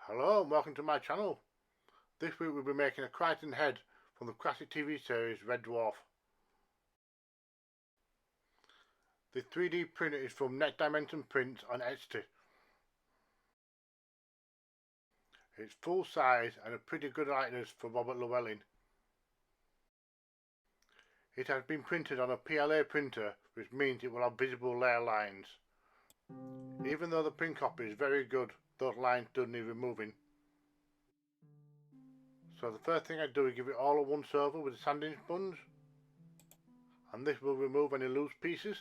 Hello and welcome to my channel. This week we'll be making a Kryten head from the classic TV series Red Dwarf. The 3D printer is from Next Dimension Prints on Etsy. It's full size and a pretty good likeness for Robert Llewellyn. It has been printed on a PLA printer, which means it will have visible layer lines. Even though the print copy is very good, those lines do need removing. So the first thing I do is give it all a once over with a sanding sponge, and this will remove any loose pieces.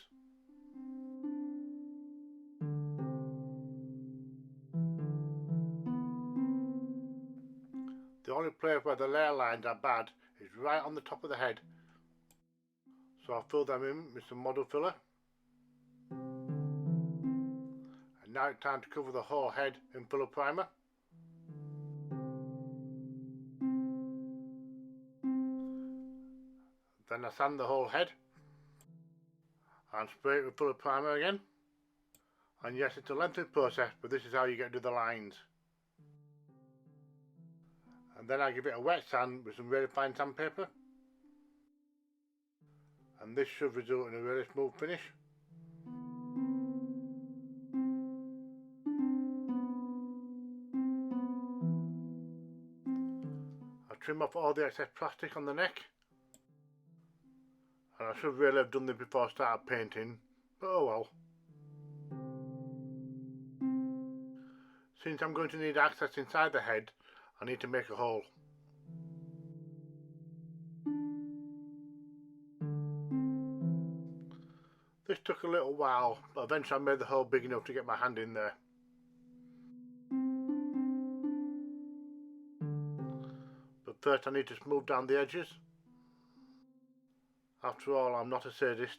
The only place where the layer lines are bad is right on the top of the head, so I'll fill them in with some model filler. And now it's time to cover the whole head in filler primer. Then I sand the whole head and spray it with filler primer again. And yes, it's a lengthy process, but this is how you get to the lines. And then I give it a wet sand with some really fine sandpaper. And this should result in a really smooth finish. I trim off all the excess plastic on the neck. And I should really have done this before I started painting, but oh well. Since I'm going to need access inside the head, I need to make a hole. This took a little while, but eventually I made the hole big enough to get my hand in there. But first I need to smooth down the edges. After all, I'm not a sadist.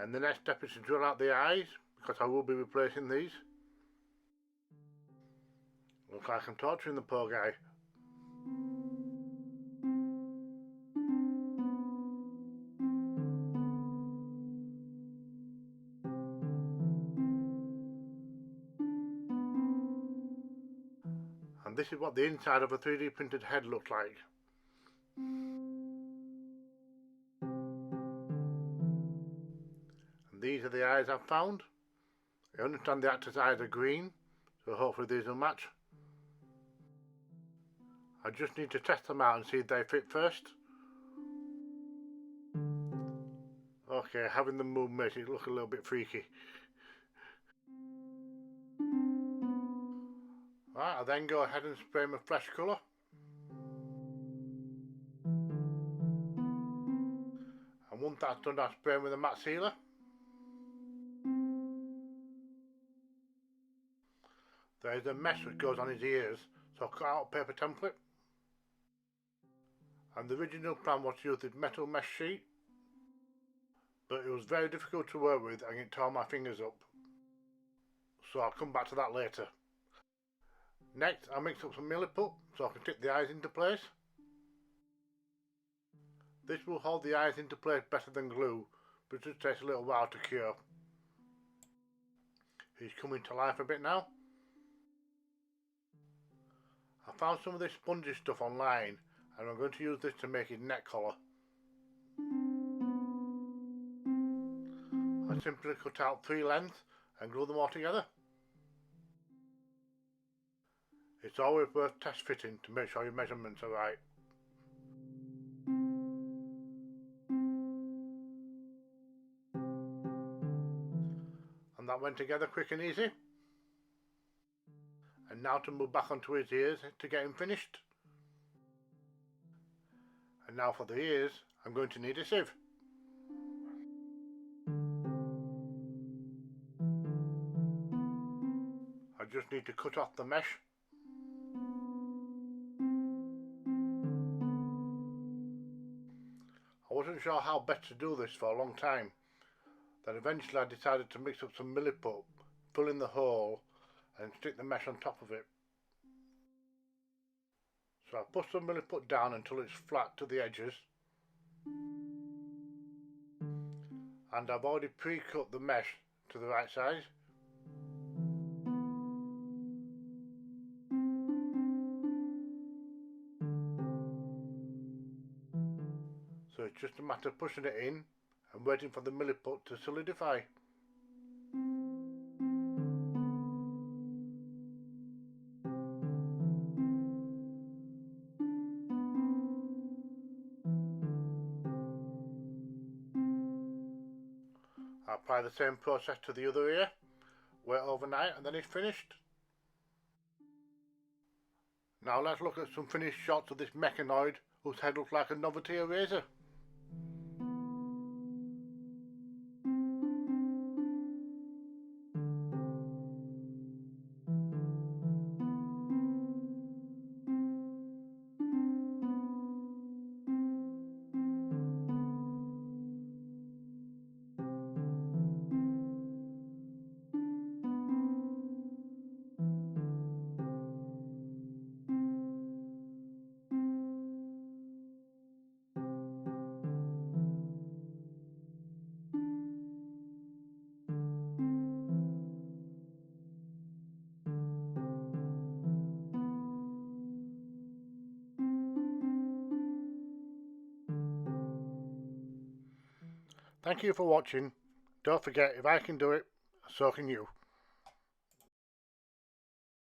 And the next step is to drill out the eyes, because I will be replacing these. Looks like I'm torturing the poor guy. And this is what the inside of a 3D printed head looks like. And these are the eyes I've found. I understand the actor's eyes are green, so hopefully these will match. I just need to test them out and see if they fit first. Okay, having them move makes it look a little bit freaky. Right, I then go ahead and spray my flesh colour. And once that's done, I spray them with a matte sealer. There is a mesh that goes on his ears, so I cut out a paper template. And the original plan was to use this metal mesh sheet, but it was very difficult to work with and it tore my fingers up. So I'll come back to that later. Next, I'll mix up some milliput so I can tip the eyes into place. This will hold the eyes into place better than glue, but it just takes a little while to cure. He's coming to life a bit now. I found some of this spongy stuff online and I'm going to use this to make his neck collar. I simply cut out 3 lengths and glue them all together. It's always worth test fitting to make sure your measurements are right. And that went together quick and easy. And now to move back onto his ears to get him finished. And now for the ears, I'm going to need a sieve. I just need to cut off the mesh. I wasn't sure how best to do this for a long time. Then eventually I decided to mix up some milliput, fill in the hole and stick the mesh on top of it. So I put some milliput down until it's flat to the edges. And I've already pre-cut the mesh to the right size. So it's just a matter of pushing it in and waiting for the milliput to solidify. I'll apply the same process to the other ear, wait overnight, and then it's finished. Now let's look at some finished shots of this mechanoid whose head looks like a novelty eraser. Thank you for watching. Don't forget, if I can do it, so can you.